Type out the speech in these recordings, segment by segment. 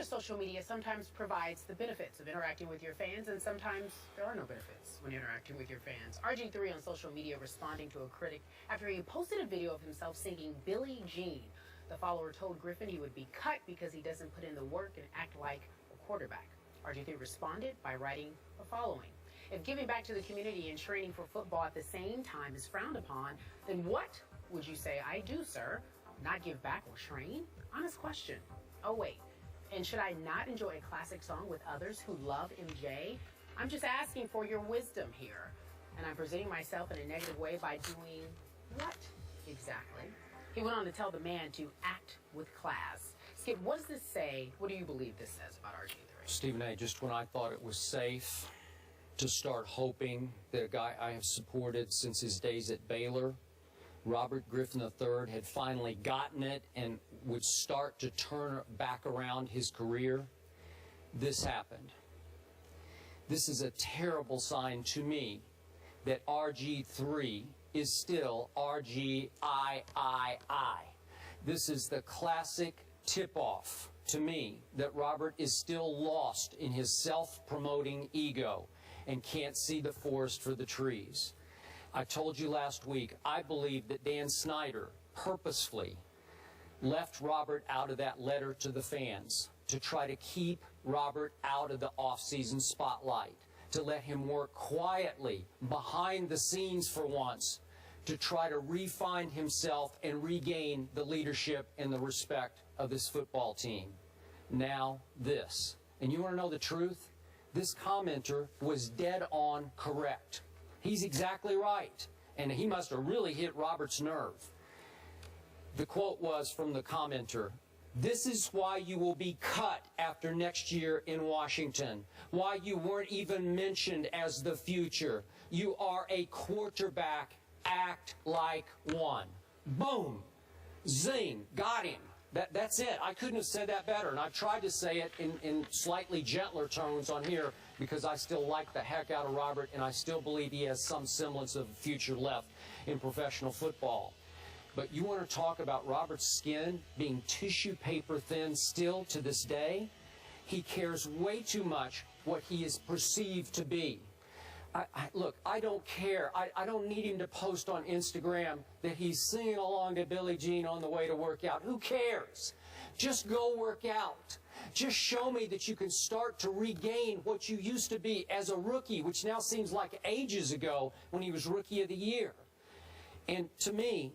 social media sometimes provides the benefits of interacting with your fans, and sometimes there are no benefits when interacting with your fans. RG3 on social media responding to a critic after he posted a video of himself singing Billie Jean. The follower told Griffin he would be cut because he doesn't put in the work and act like a quarterback. RG3 responded by writing the following. If giving back to the community and training for football at the same time is frowned upon, then what would you say I do, sir? Not give back or train? Honest question. Oh, wait. And should I not enjoy a classic song with others who love MJ? I'm just asking for your wisdom here. And I'm presenting myself in a negative way by doing what exactly? He went on to tell the man to act with class. Skip, what does this say? What do you believe this says about RG3? Stephen A., just when I thought it was safe to start hoping that a guy I have supported since his days at Baylor, Robert Griffin III, had finally gotten it and would start to turn back around his career, this happened. This is a terrible sign to me that RG3 is still RGIII. This is the classic tip-off to me that Robert is still lost in his self-promoting ego and can't see the forest for the trees. I told you last week, I believe that Dan Snyder purposefully left Robert out of that letter to the fans to try to keep Robert out of the off-season spotlight, to let him work quietly behind the scenes for once, to try to re-find himself and regain the leadership and the respect of this football team. Now this. And you want to know the truth? This commenter was dead on correct. He's exactly right. And he must have really hit Robert's nerve. The quote was from the commenter, "This is why you will be cut after next year in Washington. Why you weren't even mentioned as the future. You are a quarterback. Act like one." Boom. Zing. Got him. That's it. I couldn't have said that better. And I've tried to say it in slightly gentler tones on here because I still like the heck out of Robert, and I still believe he has some semblance of future left in professional football. But you want to talk about Robert's skin being tissue paper thin still to this day? He cares way too much what he is perceived to be. Look, I don't care. I don't need him to post on Instagram that he's singing along to Billie Jean on the way to work out. Who cares? Just go work out. Just show me that you can start to regain what you used to be as a rookie, which now seems like ages ago when he was Rookie of the Year. And to me,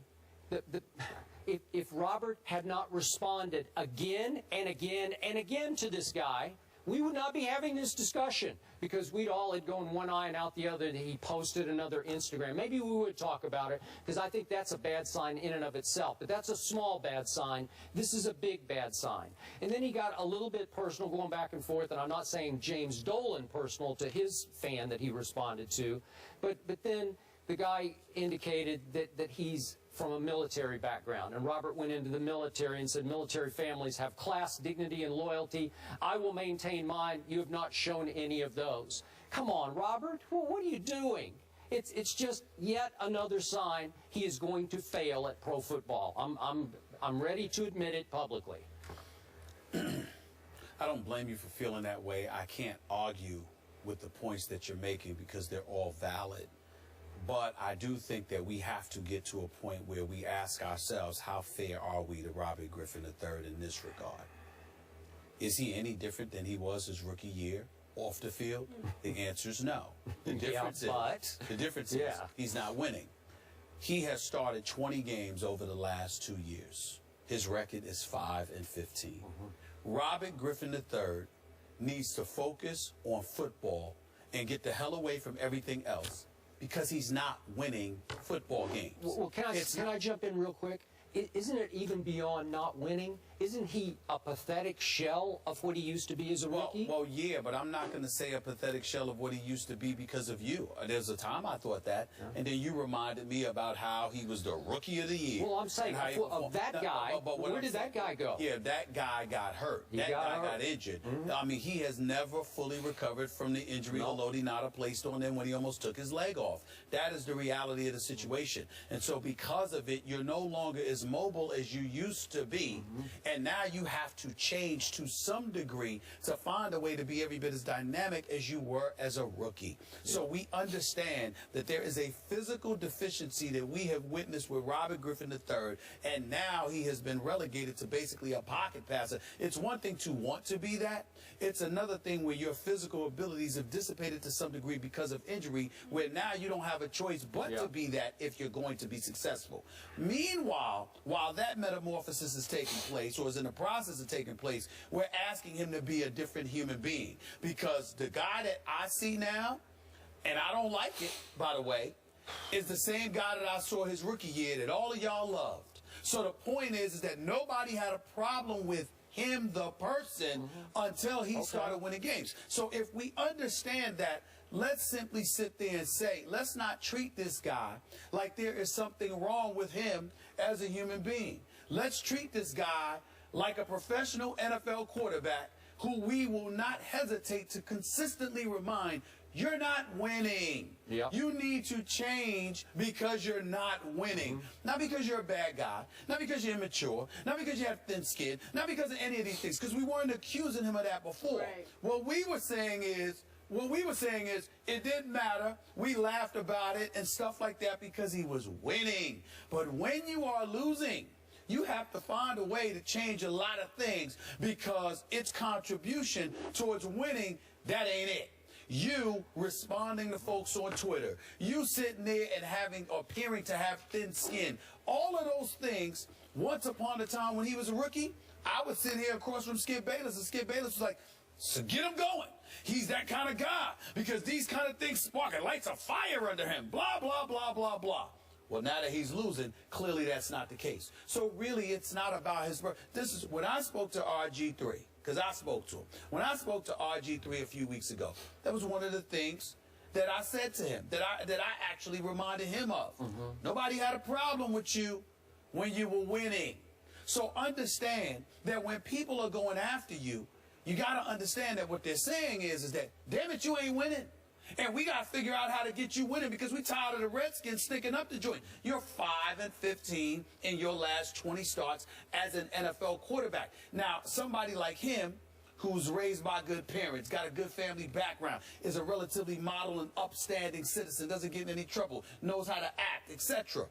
if Robert had not responded again and again and again to this guy, we would not be having this discussion because we'd all had gone one eye and out the other that he posted another Instagram. Maybe we would talk about it because I think that's a bad sign in and of itself. But that's a small bad sign. This is a big bad sign. And then he got a little bit personal going back and forth, and I'm not saying James Dolan personal to his fan that he responded to, but then the guy indicated that he's from a military background. And Robert went into the military and said, military families have class, dignity, and loyalty. I will maintain mine. You have not shown any of those. Come on, Robert. Well, what are you doing? It's just yet another sign he is going to fail at pro football. I'm ready to admit it publicly. I don't blame you for feeling that way. I can't argue with the points that you're making because they're all valid. But I do think that we have to get to a point where we ask ourselves, how fair are we to Robert Griffin III in this regard? Is he any different than he was his rookie year off the field? The answer is no. The difference is he's not winning. He has started 20 games over the last 2 years. His record is 5-15. Robert Griffin III needs to focus on football and get the hell away from everything else, because he's not winning football games. Well, can I jump in real quick? Isn't it even beyond not winning? Isn't he a pathetic shell of what he used to be as a rookie? Well, yeah, but I'm not going to say a pathetic shell of what he used to be because of you. There's a time I thought that, and then you reminded me about how he was the Rookie of the Year. Well, I'm saying of that guy, where did that guy go? Yeah, that guy got hurt. That guy got injured. I mean, he has never fully recovered from the injury, although Dinata placed on him when he almost took his leg off. That is the reality of the situation. And so because of it, you're no longer as mobile as you used to be, And now you have to change to some degree to find a way to be every bit as dynamic as you were as a rookie. So we understand that there is a physical deficiency that we have witnessed with Robert Griffin III, and now he has been relegated to basically a pocket passer. It's one thing to want to be that. It's another thing where your physical abilities have dissipated to some degree because of injury, where now you don't have a choice but to be that if you're going to be successful. Meanwhile, while that metamorphosis is taking place, or is in the process of taking place, we're asking him to be a different human being. Because the guy that I see now, and I don't like it, by the way, is the same guy that I saw his rookie year that all of y'all loved. So the point is that nobody had a problem with him, the person, until he started winning games. So if we understand that, let's simply sit there and say, let's not treat this guy like there is something wrong with him as a human being. Let's treat this guy like a professional NFL quarterback who we will not hesitate to consistently remind, you're not winning. You need to change because you're not winning. Not because you're a bad guy, not because you're immature, not because you have thin skin, not because of any of these things, because we weren't accusing him of that before. Right. What we were saying is, it didn't matter. We laughed about it and stuff like that because he was winning. But when you are losing, you have to find a way to change a lot of things, because its contribution towards winning, that ain't it. You responding to folks on Twitter, you sitting there and appearing to have thin skin, all of those things, once upon a time when he was a rookie, I would sit here across from Skip Bayless, and Skip Bayless was like, so get him going. He's that kind of guy, because these kind of things spark and lights a fire under him, blah, blah, blah, blah, blah. Well, now that he's losing, clearly that's not the case. So really, it's not about his birth. This is when I spoke to RG3, because I spoke to him. When I spoke to RG3 a few weeks ago, that was one of the things that I said to him, that I actually reminded him of. Nobody had a problem with you when you were winning. So understand that when people are going after you, you got to understand that what they're saying is that, damn it, you ain't winning. And we got to figure out how to get you winning, because we tired of the Redskins sticking up the joint. You're 5-15 in your last 20 starts as an NFL quarterback. Now, somebody like him, who's raised by good parents, got a good family background, is a relatively model and upstanding citizen, doesn't get in any trouble, knows how to act, etc.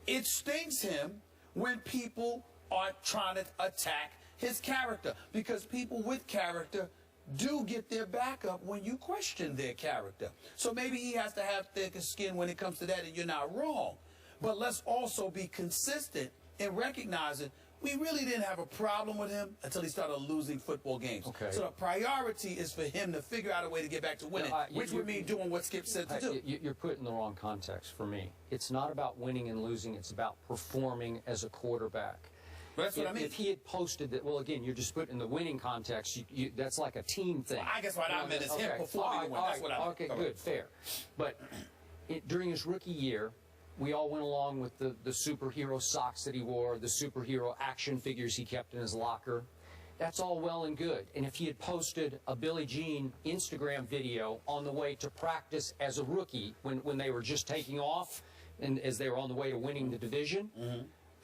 It stings him when people are trying to attack his character, because people with character do get their back up when you question their character. So maybe he has to have thicker skin when it comes to that, and you're not wrong. But let's also be consistent in recognizing we really didn't have a problem with him until he started losing football games. So the priority is for him to figure out a way to get back to winning, which would mean doing what Skip said to do. You're put in the wrong context for me. It's not about winning and losing. It's about performing as a quarterback. That's what I mean. If he had posted that, well, again, you're just put in the winning context. That's like a team thing. Well, I guess what I meant is him performing. That's what I meant. Okay, good, fair. But during his rookie year, we all went along with the superhero socks that he wore, the superhero action figures he kept in his locker. That's all well and good. And if he had posted a Billie Jean Instagram video on the way to practice as a rookie, when they were just taking off, and as they were on the way to winning the division,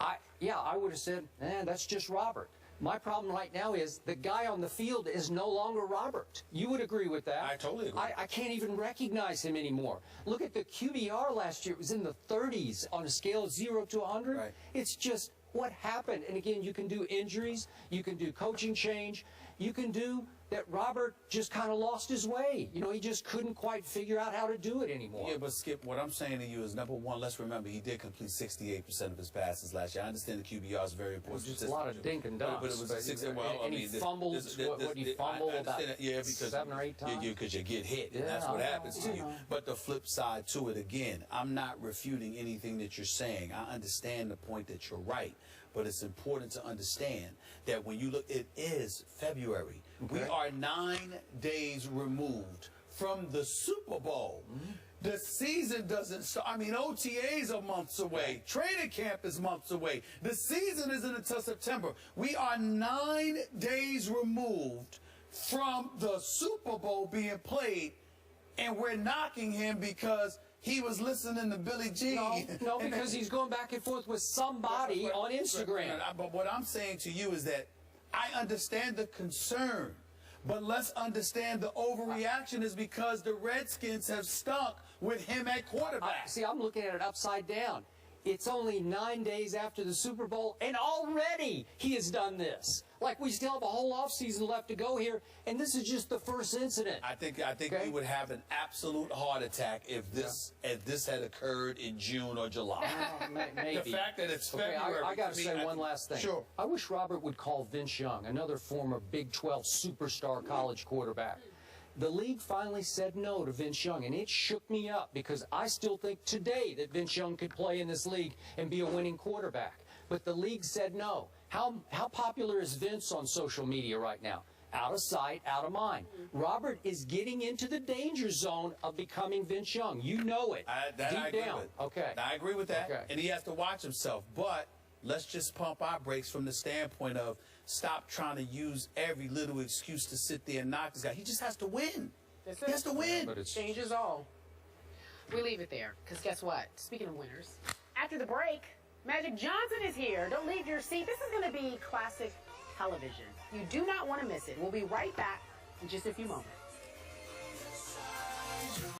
I would have said, that's just Robert. My problem right now is the guy on the field is no longer Robert. You would agree with that? I totally agree. I can't even recognize him anymore. Look at the QBR last year. It was in the 30s on a scale of 0 to 100. Right. It's just what happened. And again, you can do injuries. You can do coaching change. You can do that Robert just kind of lost his way. You know, he just couldn't quite figure out how to do it anymore. Yeah, but Skip, what I'm saying to you is, number one, let's remember he did complete 68% of his passes last year. I understand the QBR is very important. Just a lot of dink and dunks. But it was he fumbled. What he fumbled about 7 or 8 times. Because you get hit, and that's what happens to you. But the flip side to it, again, I'm not refuting anything that you're saying. I understand the point that you're right. But it's important to understand that when you look, it is February. We are 9 days removed from the Super Bowl. The season doesn't start. I mean, OTAs are months away. Training camp is months away. The season isn't until September. We are 9 days removed from the Super Bowl being played, and we're knocking him because he was listening to Billie Jean. No, because he's going back and forth with somebody on Instagram. But what I'm saying to you is that I understand the concern, but let's understand the overreaction is because the Redskins have stuck with him at quarterback. See, I'm looking at it upside down. It's only 9 days after the Super Bowl, and already he has done this. Like, we still have a whole offseason left to go here, and this is just the first incident. I think we would have an absolute heart attack if this had occurred in June or July. Maybe. The fact that it's February. I got to say one last thing. Sure. I wish Robert would call Vince Young, another former Big 12 superstar college quarterback. The league finally said no to Vince Young, and it shook me up because I still think today that Vince Young could play in this league and be a winning quarterback. But the league said no. How popular is Vince on social media right now? Out of sight, out of mind. Robert is getting into the danger zone of becoming Vince Young. You know it. I agree down. with. Okay. I agree with that. Okay. And he has to watch himself. But let's just pump our brakes from the standpoint of stop trying to use every little excuse to sit there and knock this guy. He just has to win. He has to win. But it's Changes all. We leave it there, because guess what? Speaking of winners, after the break, Magic Johnson is here. Don't leave your seat. This is going to be classic television. You do not want to miss it. We'll be right back in just a few moments.